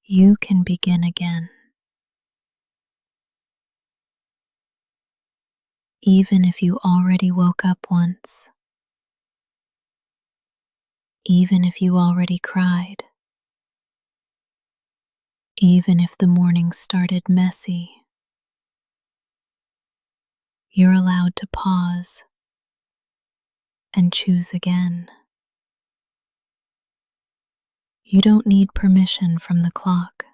You can begin again. Even if you already woke up once, even if you already cried, even if the morning started messy, you're allowed to pause and choose again. You don't need permission from the clock.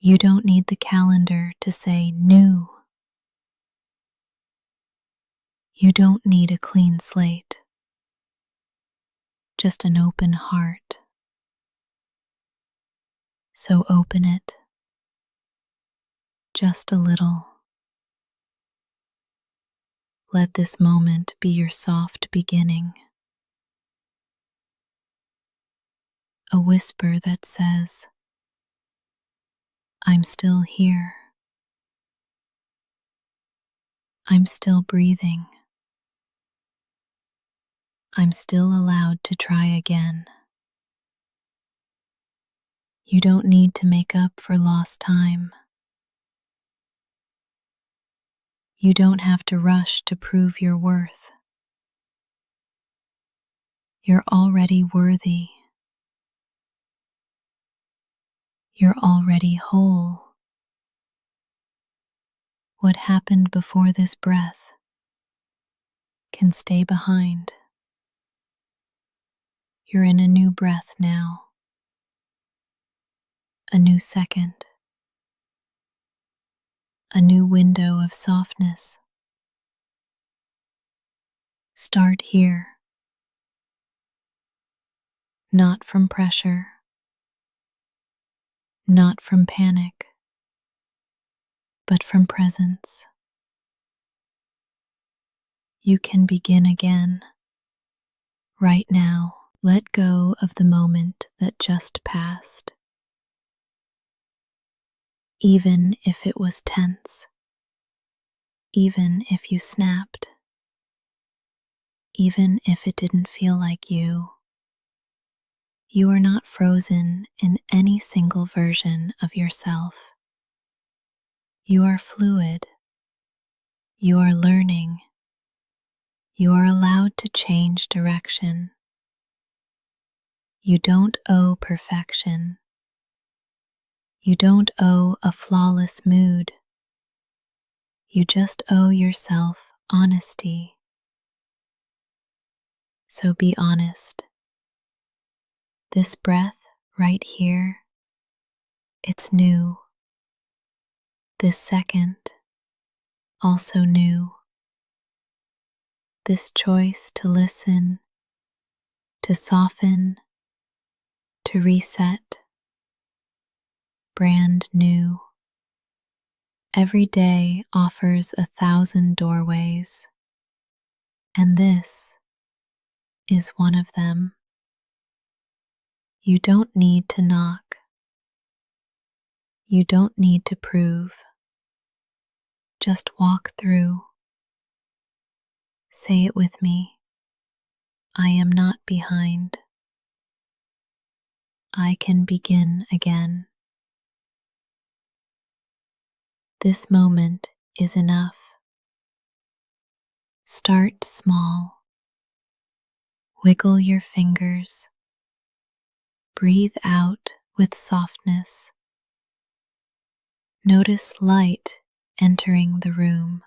You don't need the calendar to say new. You don't need a clean slate, just an open heart. So open it, just a little. Let this moment be your soft beginning. A whisper that says, I'm still here. I'm still breathing. I'm still allowed to try again. You don't need to make up for lost time. You don't have to rush to prove your worth. You're already worthy. You're already whole. What happened before this breath can stay behind. You're in a new breath now. A new second. A new window of softness. Start here. Not from pressure. Not from panic. But from presence. You can begin again. Right now, let go of the moment that just passed. Even if it was tense. Even if you snapped. Even if it didn't feel like you. You are not frozen in any single version of yourself. You are fluid. You are learning. You are allowed to change direction. You don't owe perfection. You don't owe a flawless mood. You just owe yourself honesty. So be honest. This breath right here, it's new. This second, also new. This choice to listen, to soften, to reset, brand new. Every day offers 1,000 doorways, and this is one of them. You don't need to knock. You don't need to prove. Just walk through. Say it with me. I am not behind. I can begin again. This moment is enough. Start small. Wiggle your fingers. Breathe out with softness. Notice light entering the room.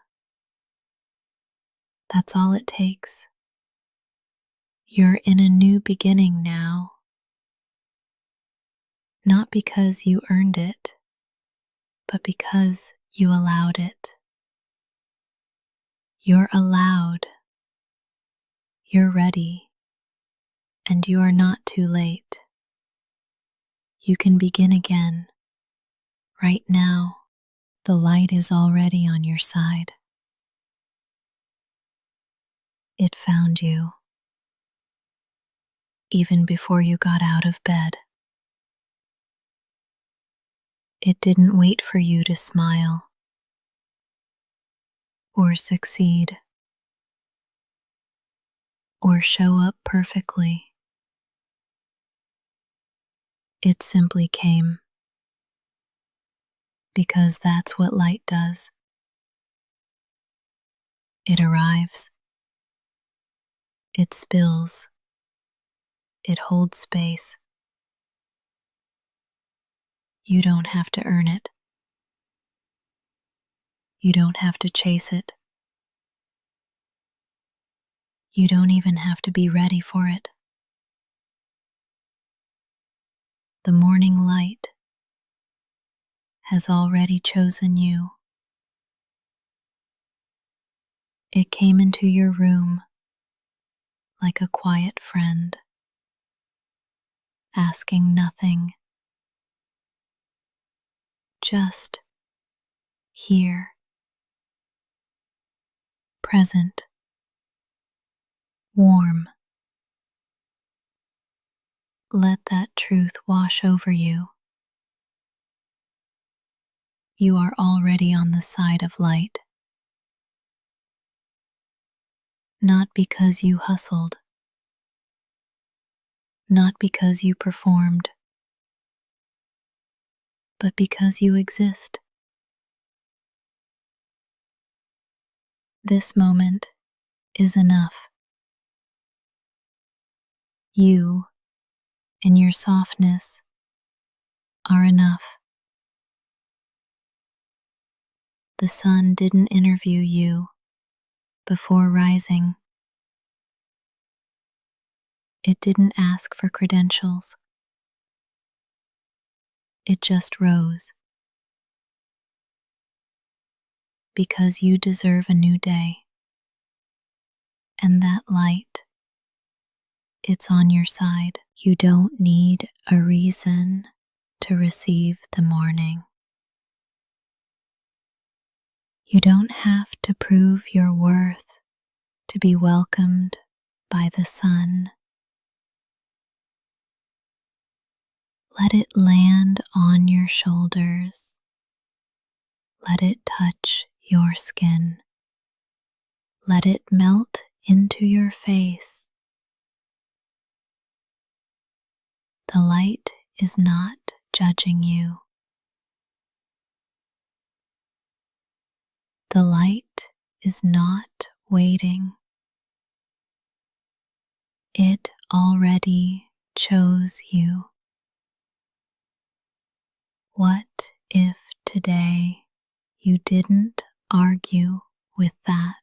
That's all it takes. You're in a new beginning now. Not because you earned it, but because you allowed it. You're allowed. You're ready. And you are not too late. You can begin again. Right now, the light is already on your side. It found you. Even before you got out of bed. It didn't wait for you to smile or succeed or show up perfectly. It simply came because that's what light does. It arrives, it spills, it holds space. You don't have to earn it. You don't have to chase it. You don't even have to be ready for it. The morning light has already chosen you. It came into your room like a quiet friend, asking nothing, just here, present, warm. Let that truth wash over you. You are already on the side of light, not because you hustled, not because you performed, but because you exist. This moment is enough. You, in your softness, are enough. The sun didn't interview you before rising. It didn't ask for credentials. It just rose. Because you deserve a new day. And that light, it's on your side. You don't need a reason to receive the morning. You don't have to prove your worth to be welcomed by the sun. Let it land on your shoulders. Let it touch your skin. Let it melt into your face. The light is not judging you. The light is not waiting. It already chose you. What if today you didn't argue with that?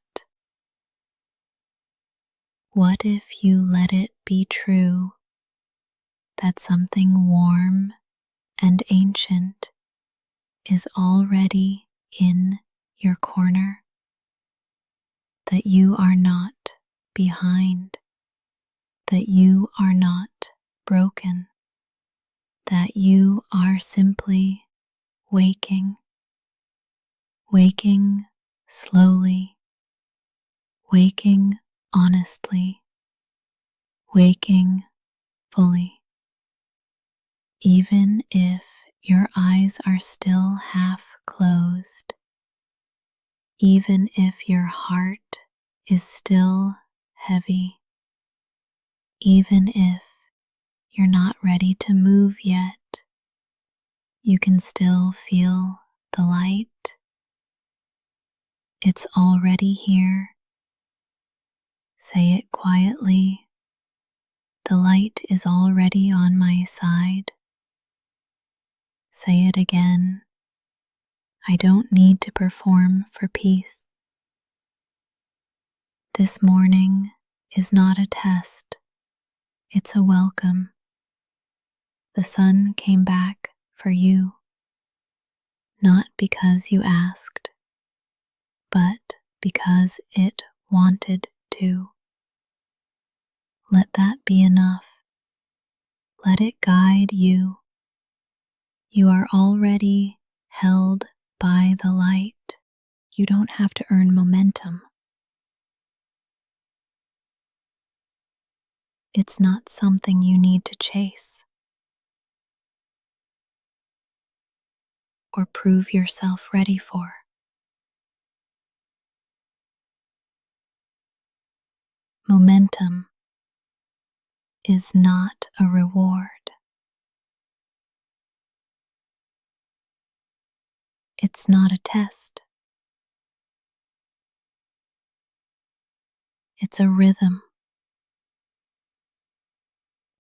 What if you let it be true that something warm and ancient is already in your corner? That you are not behind, that you are not broken, that you are simply waking, waking slowly, waking honestly, waking fully. Even if your eyes are still half closed, even if your heart is still heavy, even if you're not ready to move yet, you can still feel the light. It's already here. Say it quietly. The light is already on my side. Say it again. I don't need to perform for peace. This morning is not a test. It's a welcome. The sun came back for you, not because you asked, but because it wanted to. Let that be enough. Let it guide you. You are already held by the light. You don't have to earn momentum. It's not something you need to chase or prove yourself ready for. Momentum is not a reward. It's not a test. It's a rhythm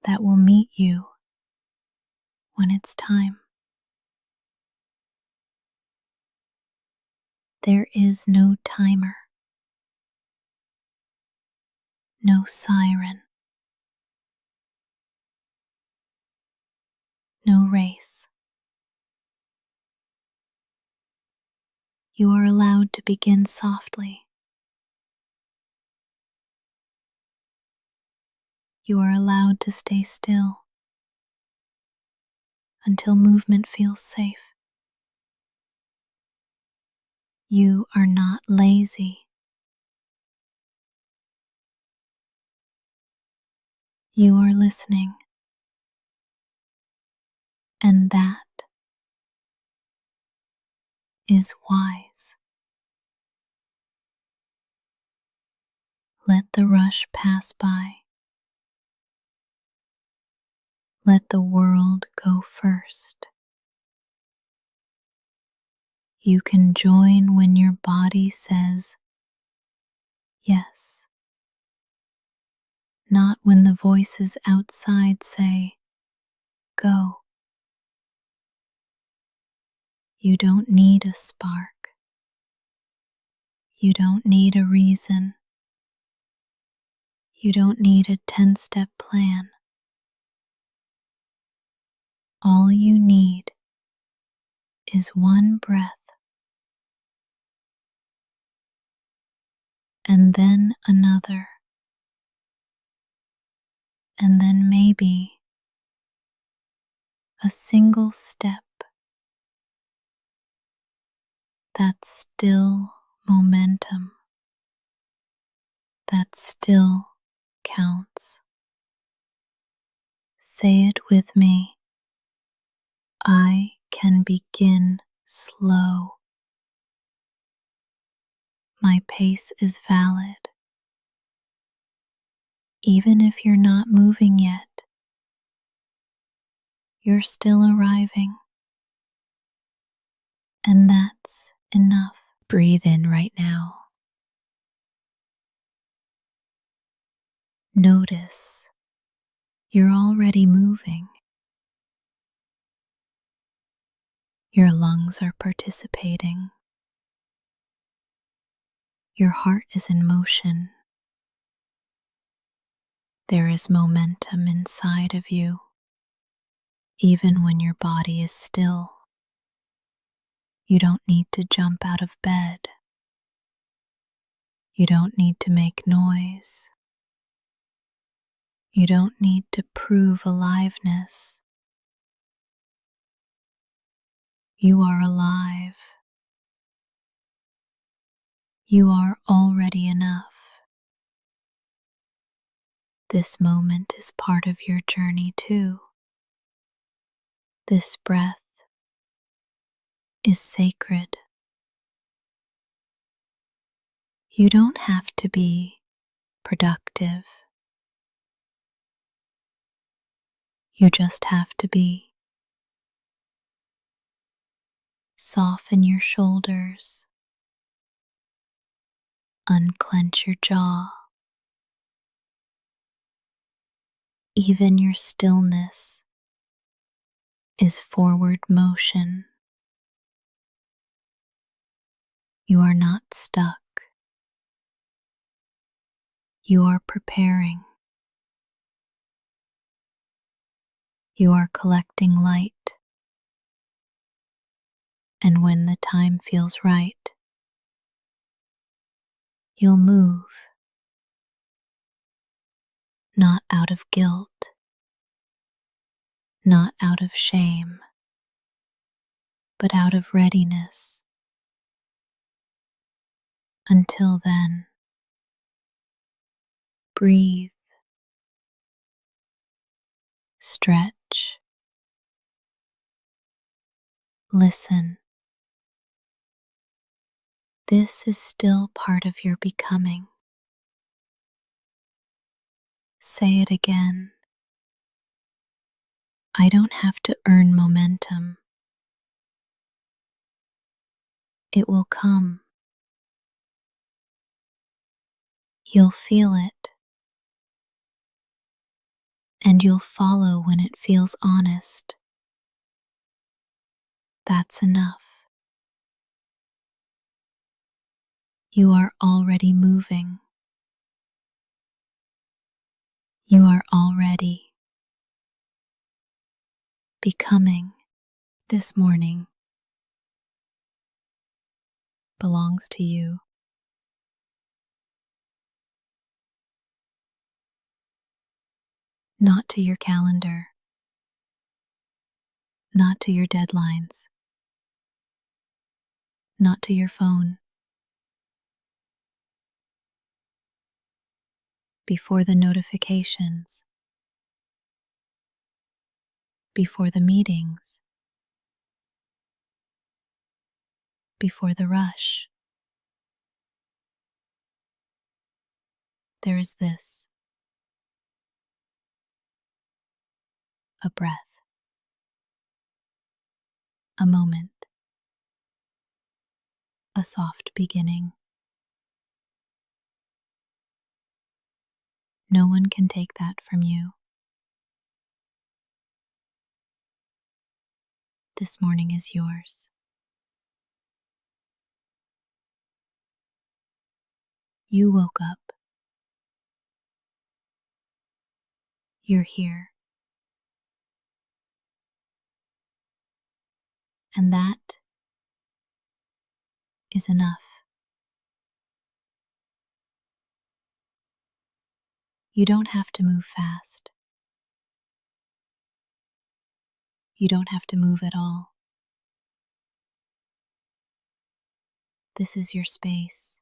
that will meet you when it's time. There is no timer, no siren, no race. You are allowed to begin softly. You are allowed to stay still until movement feels safe. You are not lazy. You are listening, and that is wise. Let the rush pass by. Let the world go first. You can join when your body says yes, not when the voices outside say go. You don't need a spark. You don't need a reason. You don't need a 10-step plan. All you need is one breath, and then another, and then maybe a single step. That's still momentum. That still counts. Say it with me. I can begin slow. My pace is valid. Even if you're not moving yet, you're still arriving. And that's enough. Breathe in right now. Notice you're already moving. Your lungs are participating. Your heart is in motion. There is momentum inside of you, even when your body is still. You don't need to jump out of bed. You don't need to make noise. You don't need to prove aliveness. You are alive. You are already enough. This moment is part of your journey too. This breath is sacred. You don't have to be productive. You just have to be. Soften your shoulders. Unclench your jaw. Even your stillness is forward motion. You are not stuck. You are preparing. You are collecting light. And when the time feels right, you'll move. Not out of guilt, not out of shame, but out of readiness. Until then, breathe, stretch, listen. This is still part of your becoming. Say it again. I don't have to earn momentum. It will come. You'll feel it, and you'll follow when it feels honest. That's enough. You are already moving. You are already becoming. This morning belongs to you. Not to your calendar, not to your deadlines, not to your phone. Before the notifications, before the meetings, before the rush, there is this: a breath, a moment, a soft beginning. No one can take that from you. This morning is yours. You woke up. You're here. And that is enough. You don't have to move fast. You don't have to move at all. This is your space,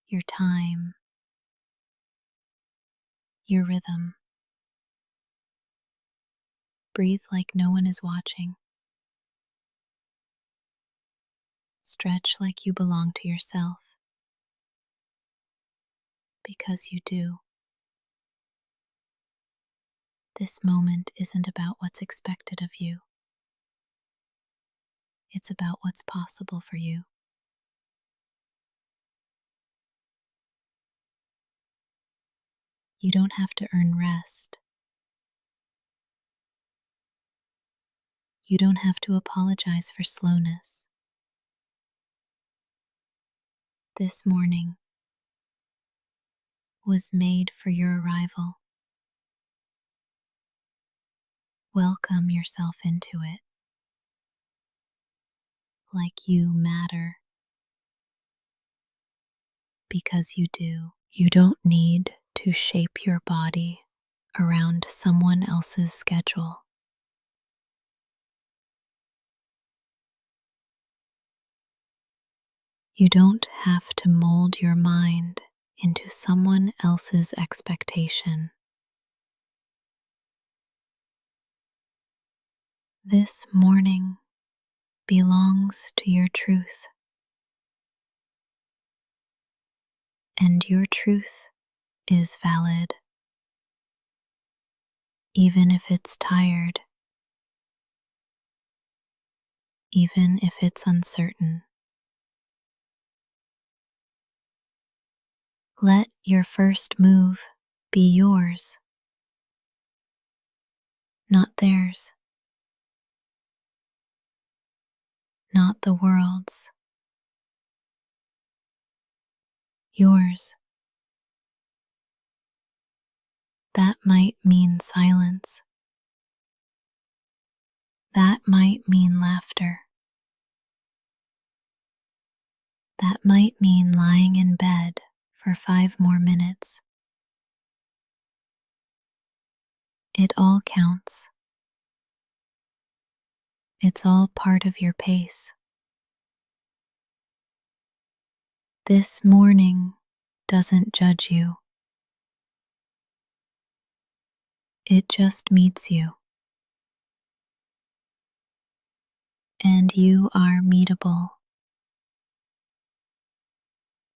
your time, your rhythm. Breathe like no one is watching. Stretch like you belong to yourself, because you do. This moment isn't about what's expected of you. It's about what's possible for you. You don't have to earn rest. You don't have to apologize for slowness. This morning was made for your arrival. Welcome yourself into it, like you matter, because you do. You don't need to shape your body around someone else's schedule. You don't have to mold your mind into someone else's expectation. This morning belongs to your truth, and your truth is valid, even if it's tired, even if it's uncertain. Let your first move be yours, not theirs, not the world's. Yours. That might mean silence. That might mean laughter. That might mean lying in bed for 5 more minutes. It all counts. It's all part of your pace. This morning doesn't judge you. It just meets you. And you are meetable,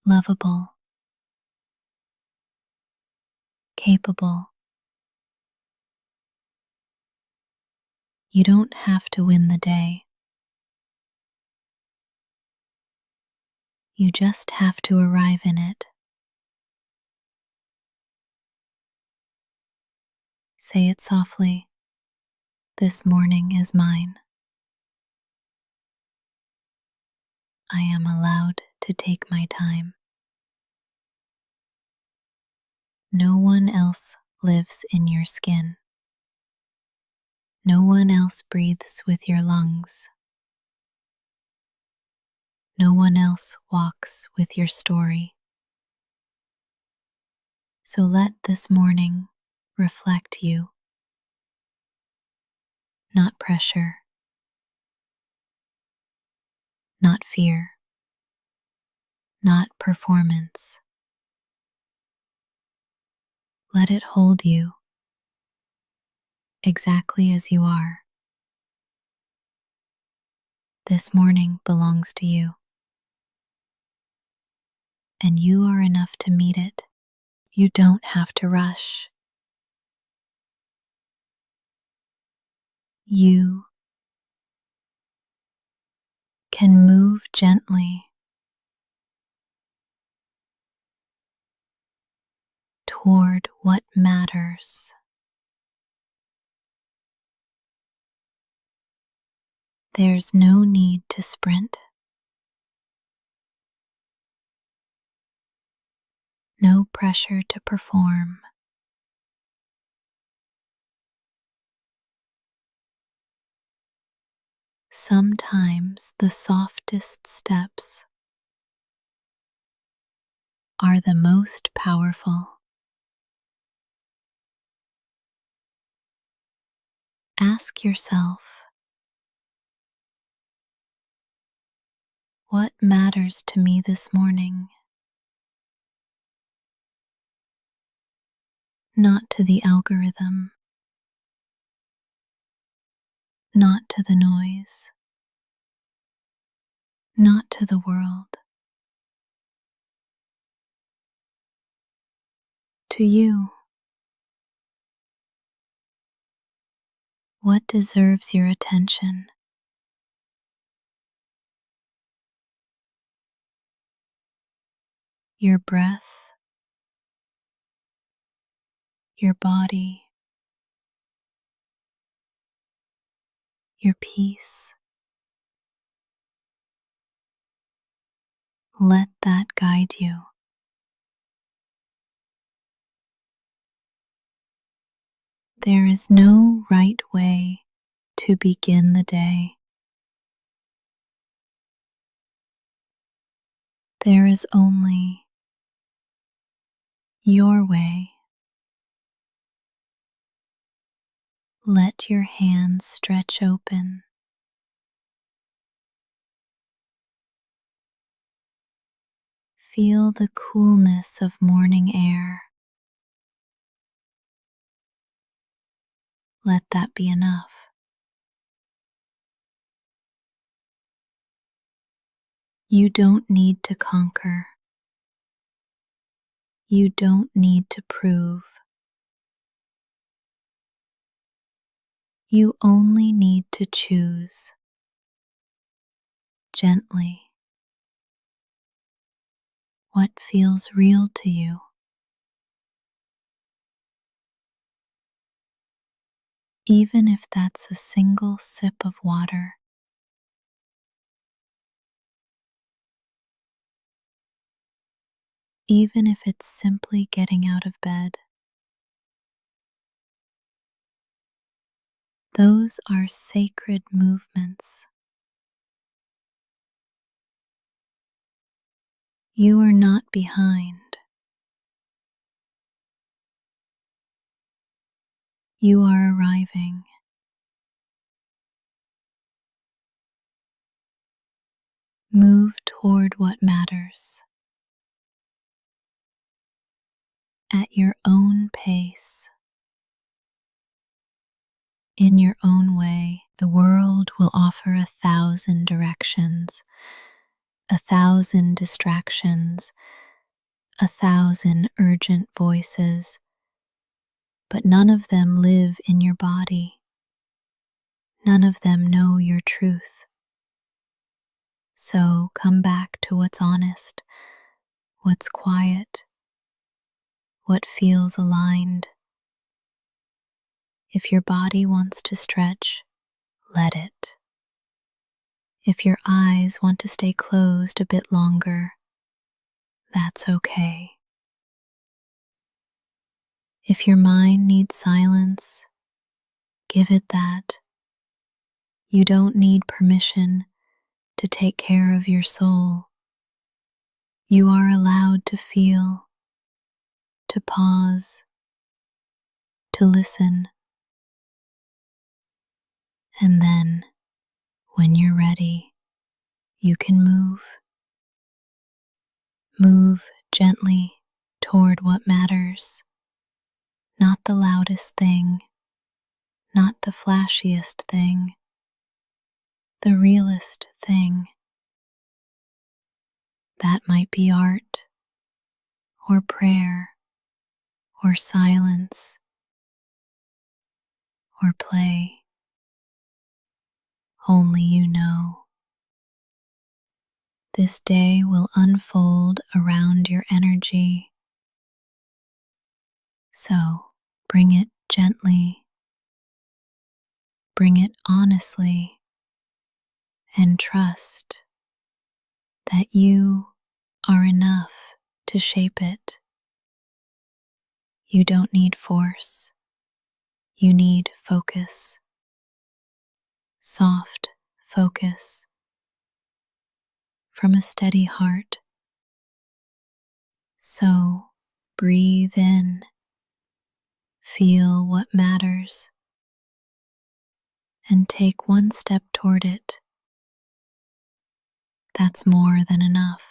lovable, capable. You don't have to win the day. You just have to arrive in it. Say it softly. This morning is mine. I am allowed to take my time. No one else lives in your skin. No one else breathes with your lungs. No one else walks with your story. So let this morning reflect you, not pressure, not fear, not performance. Let it hold you exactly as you are. This morning belongs to you, and you are enough to meet it. You don't have to rush. You can move gently toward what matters. There's no need to sprint, no pressure to perform. Sometimes the softest steps are the most powerful. Ask yourself, what matters to me this morning? Not to the algorithm, not to the noise, not to the world. To you. What deserves your attention? Your breath, your body, your peace. Let that guide you. There is no right way to begin the day. There is only your way. Let your hands stretch open. Feel the coolness of morning air. Let that be enough. You don't need to conquer. You don't need to prove. You only need to choose gently what feels real to you. Even if that's a single sip of water, even if it's simply getting out of bed. Those are sacred movements. You are not behind. You are arriving. Move toward what matters at your own pace. In your own way. The world will offer 1,000 directions, 1,000 distractions, 1,000 urgent voices, but none of them live in your body. None of them know your truth. So come back to what's honest, what's quiet, what feels aligned. If your body wants to stretch, let it. If your eyes want to stay closed a bit longer, that's okay. If your mind needs silence, give it that. You don't need permission to take care of your soul. You are allowed to feel, to pause, to listen. And then, when you're ready, you can move. Move gently toward what matters. Not the loudest thing, not the flashiest thing, the realest thing. That might be art, or prayer, or silence, or play. Only you know. This day will unfold around your energy. So bring it gently, bring it honestly, and trust that you are enough to shape it. You don't need force. You need focus. Soft focus from a steady heart. So breathe in, feel what matters, and take one step toward it. That's more than enough.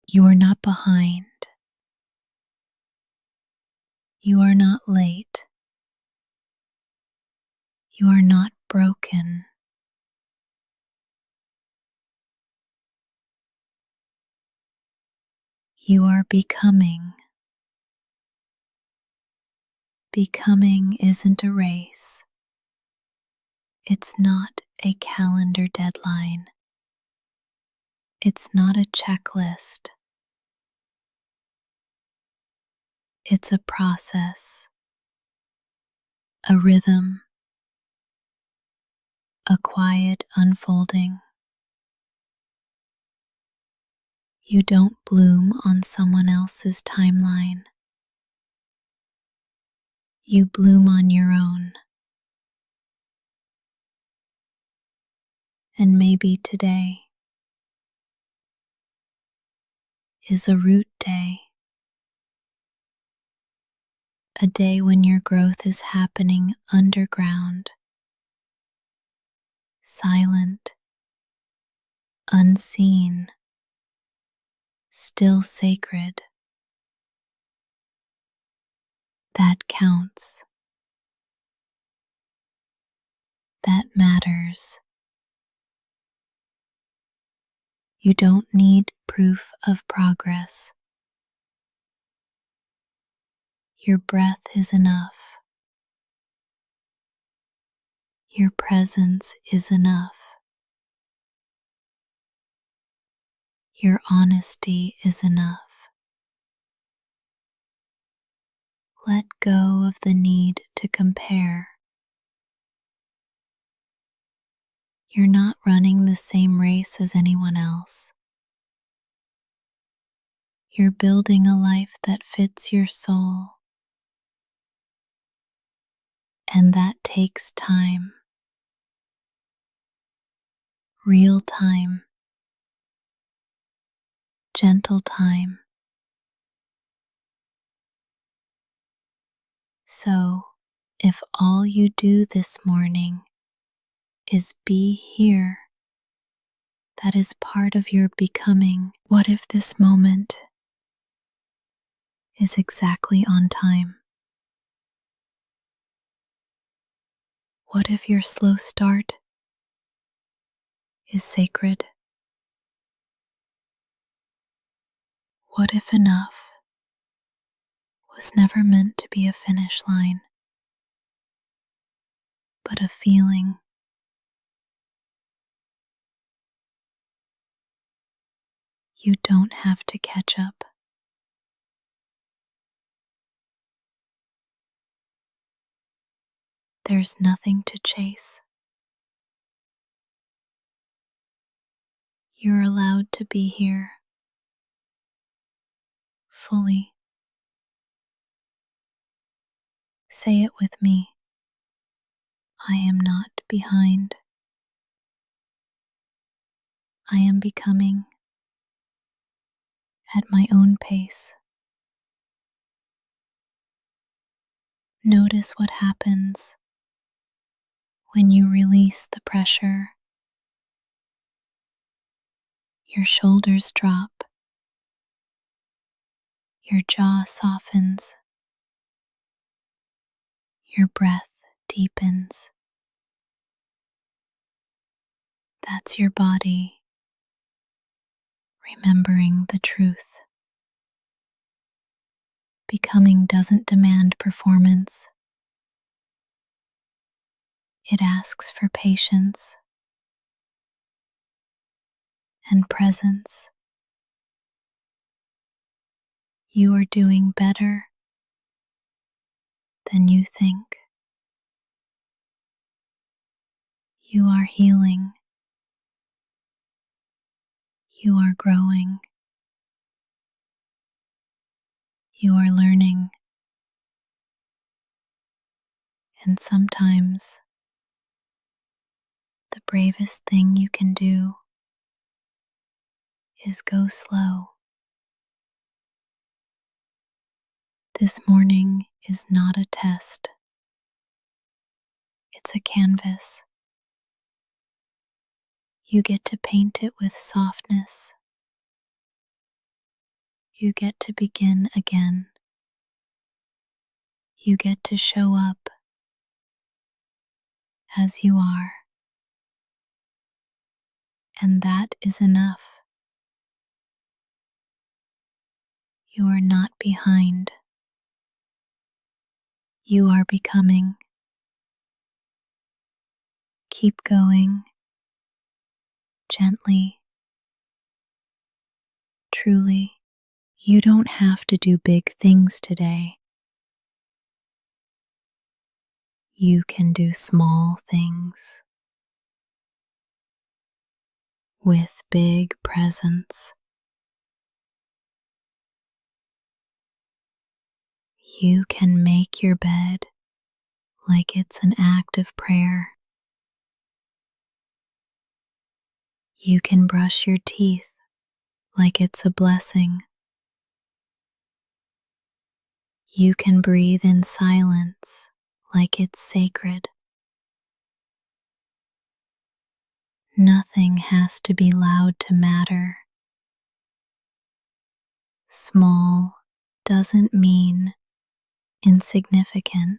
You are not behind. You are not late. You are not broken. You are becoming. Becoming isn't a race. It's not a calendar deadline. It's not a checklist. It's a process, a rhythm, a quiet unfolding. You don't bloom on someone else's timeline. You bloom on your own. And maybe today is a root day. A day when your growth is happening underground, silent, unseen, still sacred. That counts. That matters. You don't need proof of progress. Your breath is enough. Your presence is enough. Your honesty is enough. Let go of the need to compare. You're not running the same race as anyone else. You're building a life that fits your soul. And that takes time. Real time. Gentle time. So, if all you do this morning is be here, that is part of your becoming. What if this moment is exactly on time? What if your slow start is sacred? What if enough was never meant to be a finish line, but a feeling? You don't have to catch up. There's nothing to chase. You're allowed to be here fully. Say it with me. I am not behind. I am becoming at my own pace. Notice what happens when you release the pressure. Your shoulders drop. Your jaw softens. Your breath deepens. That's your body remembering the truth. Becoming doesn't demand performance. It asks for patience and presence. You are doing better than you think. You are healing. You are growing. You are learning. And sometimes the bravest thing you can do is go slow. This morning is not a test. It's a canvas. You get to paint it with softness. You get to begin again. You get to show up as you are. And that is enough. You are not behind. You are becoming. Keep going, gently, truly. You don't have to do big things today. You can do small things with big presence. You can make your bed like it's an act of prayer. You can brush your teeth like it's a blessing. You can breathe in silence like it's sacred. Nothing has to be loud to matter. Small doesn't mean insignificant.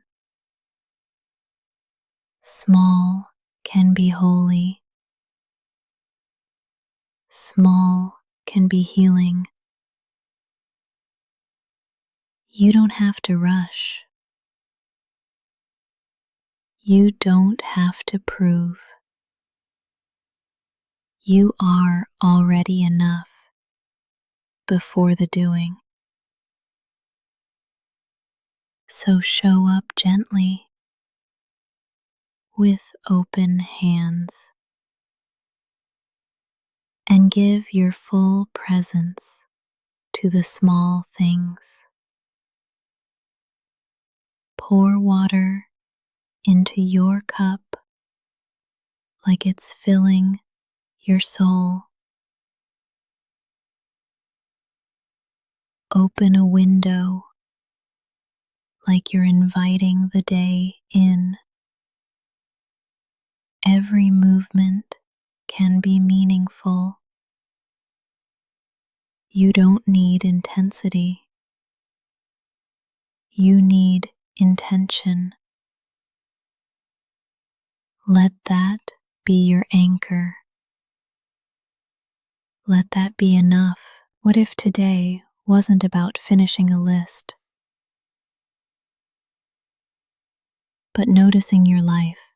Small can be holy. Small can be healing. You don't have to rush. You don't have to prove. You are already enough before the doing. So show up gently with open hands and give your full presence to the small things. Pour water into your cup like it's filling your soul. Open a window like you're inviting the day in. Every movement can be meaningful. You don't need intensity. You need intention. Let that be your anchor. Let that be enough. What if today wasn't about finishing a list, but noticing your life?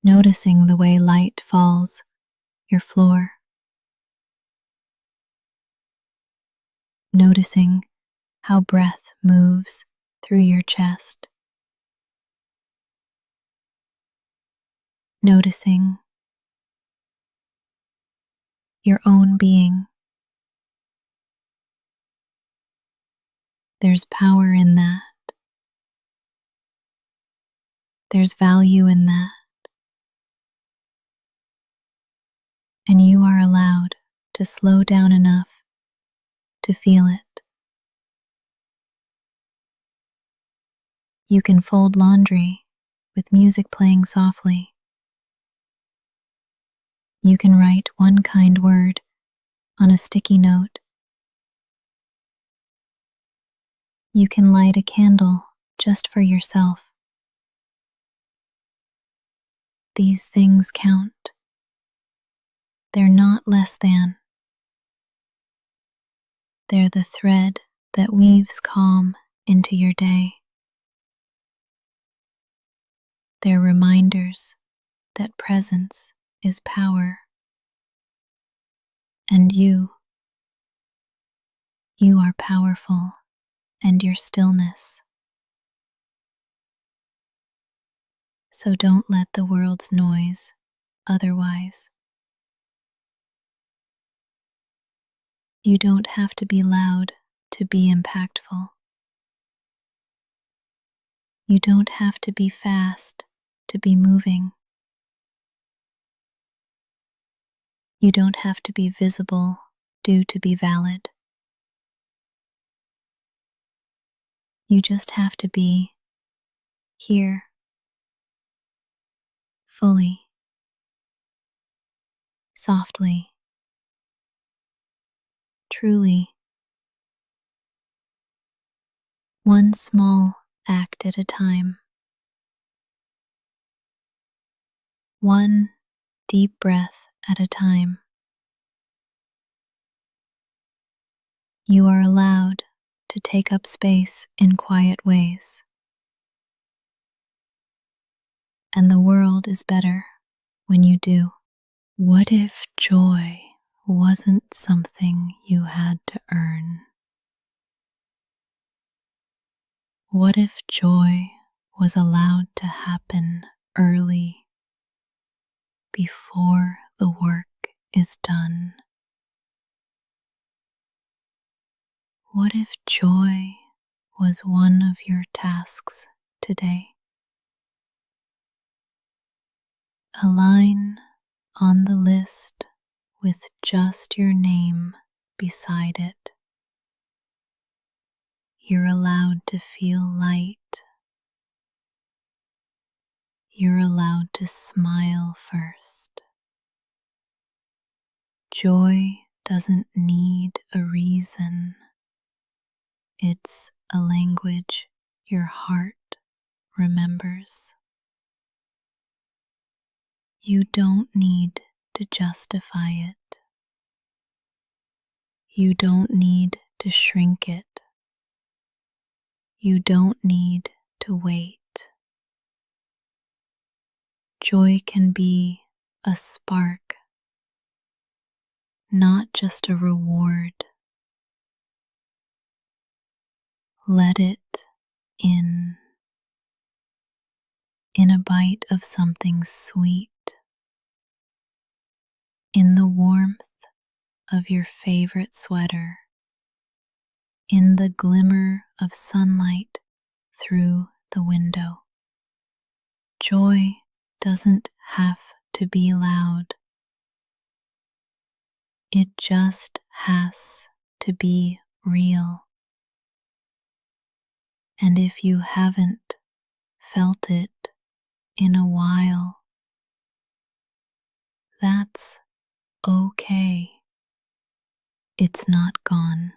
noticing the way light falls your floor, noticing how breath moves through your chest, noticing your own being. There's power in that. There's value in that. And you are allowed to slow down enough to feel it. You can fold laundry with music playing softly. You can write one kind word on a sticky note. You can light a candle just for yourself. These things count. They're not less than. They're the thread that weaves calm into your day. They're reminders that presence is power. And you are powerful, and your stillness. So don't let the world's noise otherwise. You don't have to be loud to be impactful. You don't have to be fast to be moving. You don't have to be visible to be valid. You just have to be here, fully, softly, truly. One small act at a time. One deep breath at a time. You are allowed to take up space in quiet ways. And the world is better when you do. What if joy wasn't something you had to earn? What if joy was allowed to happen early, before the work is done? What if joy was one of your tasks today? A line on the list with just your name beside it. You're allowed to feel light. You're allowed to smile first. Joy doesn't need a reason. It's a language your heart remembers. You don't need to justify it. You don't need to shrink it. You don't need to wait. Joy can be a spark, not just a reward. Let it in a bite of something sweet, in the warmth of your favorite sweater, in the glimmer of sunlight through the window. Joy doesn't have to be loud. It just has to be real. And if you haven't felt it in a while, that's okay. It's not gone.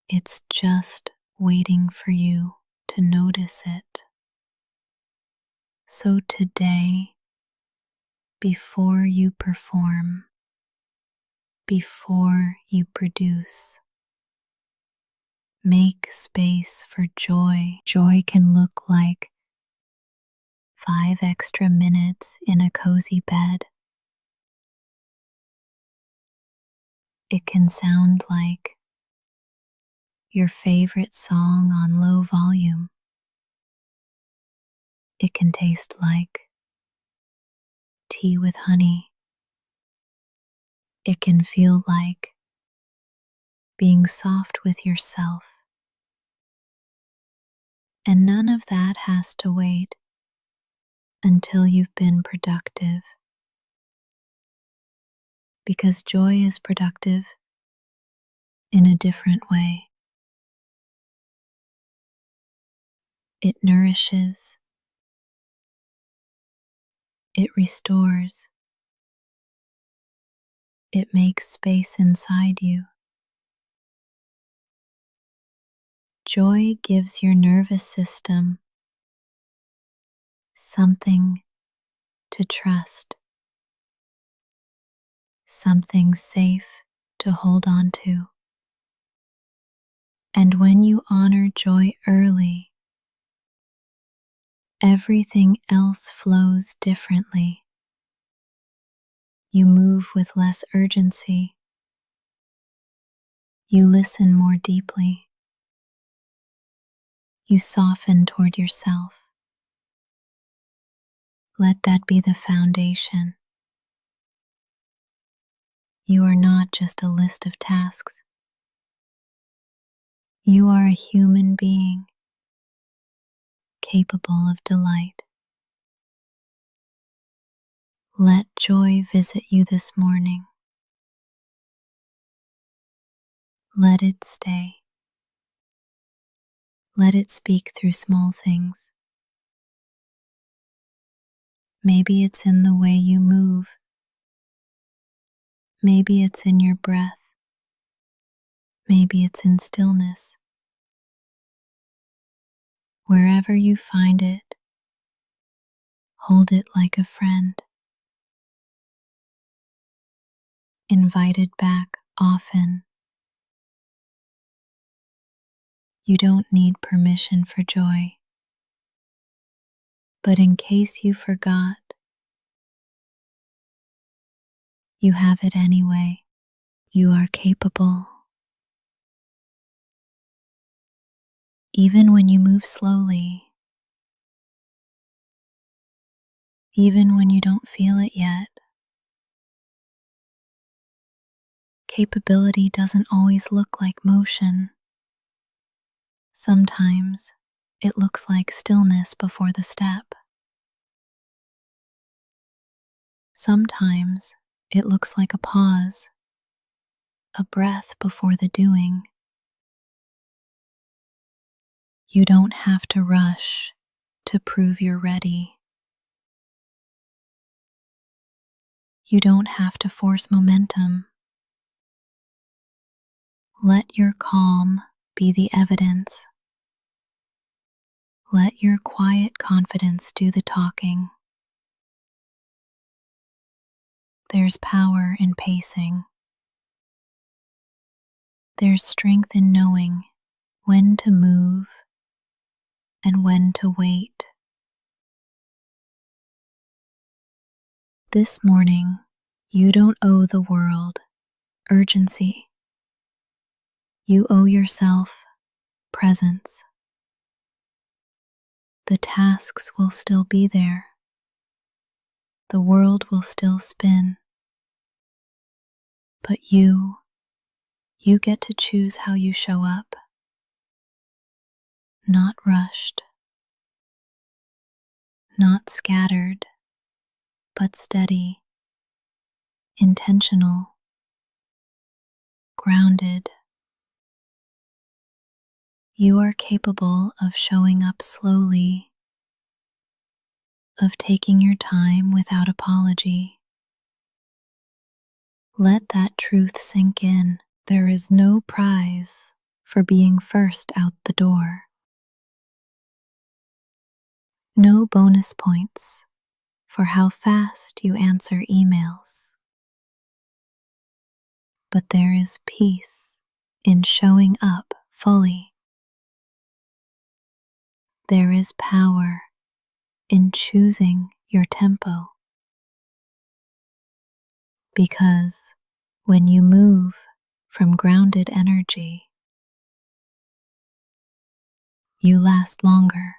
It's just waiting for you to notice it. So today, before you perform, before you produce, make space for joy. Joy can look like 5 extra minutes in a cozy bed. It can sound like your favorite song on low volume. It can taste like tea with honey. It can feel like being soft with yourself. And none of that has to wait until you've been productive. Because joy is productive in a different way. It nourishes, it restores, it makes space inside you. Joy gives your nervous system something to trust, something safe to hold on to. And when you honor joy early, everything else flows differently. You move with less urgency. You listen more deeply. You soften toward yourself. Let that be the foundation. You are not just a list of tasks. You are a human being capable of delight. Let joy visit you this morning. Let it stay. Let it speak through small things. Maybe it's in the way you move. Maybe it's in your breath. Maybe it's in stillness. Wherever you find it, hold it like a friend. Invite it back often. You don't need permission for joy. But in case you forgot, you have it anyway. You are capable. Even when you move slowly, even when you don't feel it yet, capability doesn't always look like motion. Sometimes it looks like stillness before the step. Sometimes it looks like a pause, a breath before the doing. You don't have to rush to prove you're ready. You don't have to force momentum. Let your calm be the evidence. Let your quiet confidence do the talking. There's power in pacing. There's strength in knowing when to move and when to wait. This morning, you don't owe the world urgency. You owe yourself presence. The tasks will still be there. The world will still spin. But you get to choose how you show up. Not rushed, not scattered, but steady, intentional, grounded. You are capable of showing up slowly, of taking your time without apology. Let that truth sink in. There is no prize for being first out the door. No bonus points for how fast you answer emails. But there is peace in showing up fully. There is power in choosing your tempo, because when you move from grounded energy, you last longer.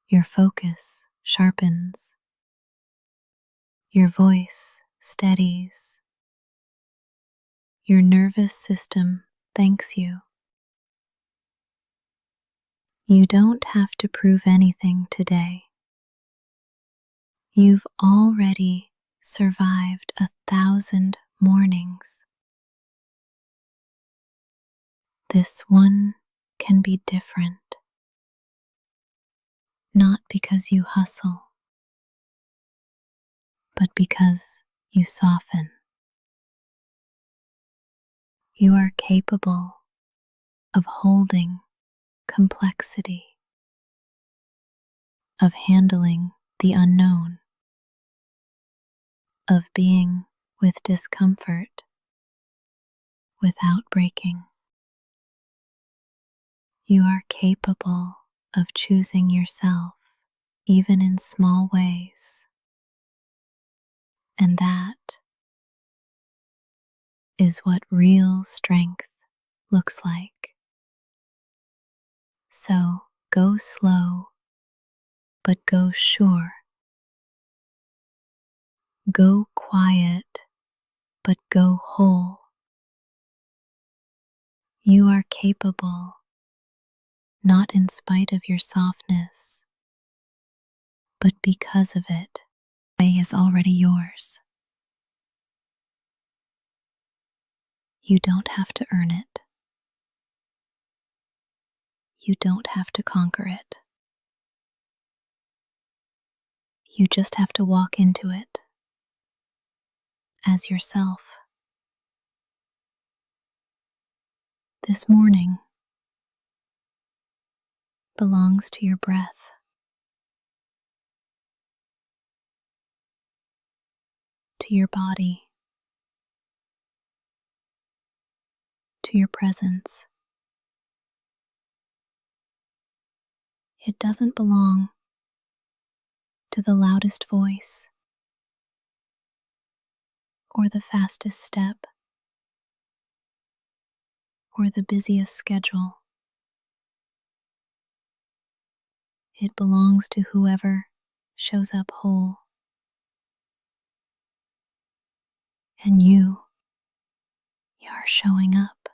Your focus sharpens, your voice steadies, your nervous system thanks you. You don't have to prove anything today. You've already survived 1,000 mornings. This one can be different, not because you hustle, but because you soften. You are capable of holding complexity, of handling the unknown, of being with discomfort without breaking. You are capable of choosing yourself, even in small ways, and that is what real strength looks like. So go slow, but go sure. Go quiet, but go whole. You are capable, not in spite of your softness, but because of it. The way is already yours. You don't have to earn it. You don't have to conquer it. You just have to walk into it as yourself. This morning belongs to your breath, to your body, to your presence. It doesn't belong to the loudest voice or the fastest step or the busiest schedule. It belongs to whoever shows up whole. And you are showing up.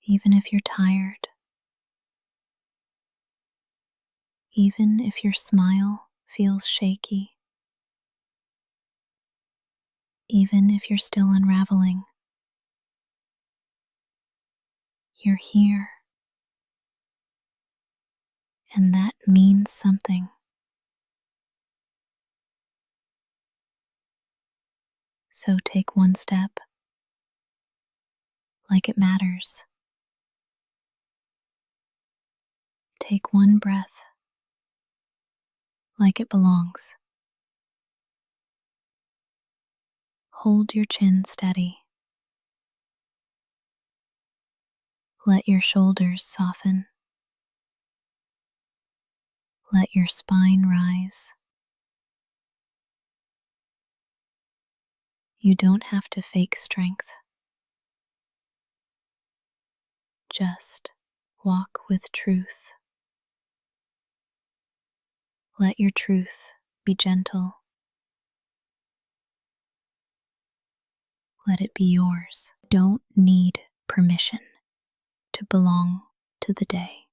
Even if you're tired, even if your smile feels shaky, even if you're still unraveling, you're here. And that means something. So take one step like it matters. Take one breath like it belongs. Hold your chin steady. Let your shoulders soften. Let your spine rise. You don't have to fake strength. Just walk with truth. Let your truth be gentle. Let it be yours. Don't need permission to belong to the day.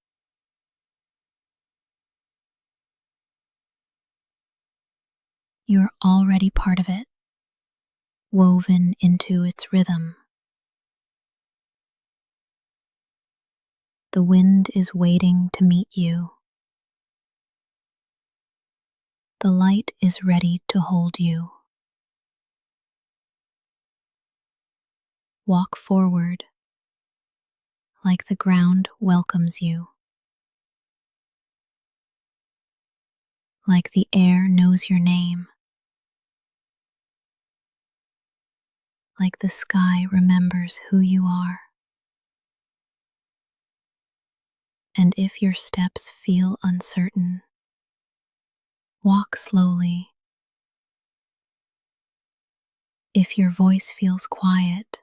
You're already part of it, woven into its rhythm. The wind is waiting to meet you. The light is ready to hold you. Walk forward like the ground welcomes you, like the air knows your name, like the sky remembers who you are. And if your steps feel uncertain, walk slowly. If your voice feels quiet,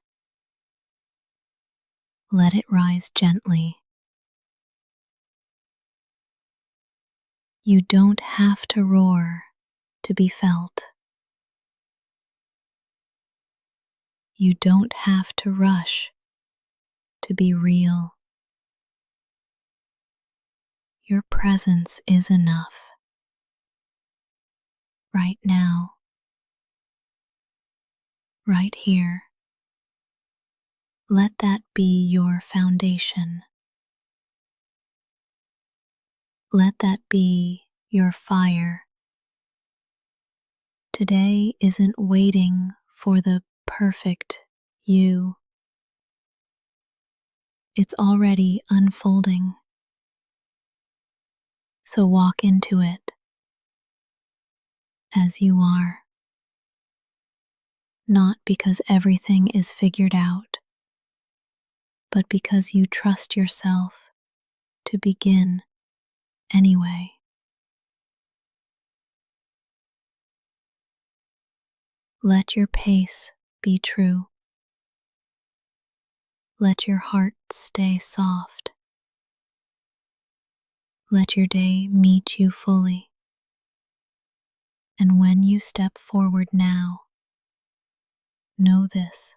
let it rise gently. You don't have to roar to be felt. You don't have to rush to be real. Your presence is enough. Right now, right here. Let that be your foundation. Let that be your fire. Today isn't waiting for the perfect you. It's already unfolding. So walk into it as you are. Not because everything is figured out, but because you trust yourself to begin anyway. Let your pace be true. Let your heart stay soft. Let your day meet you fully. And when you step forward now, know this: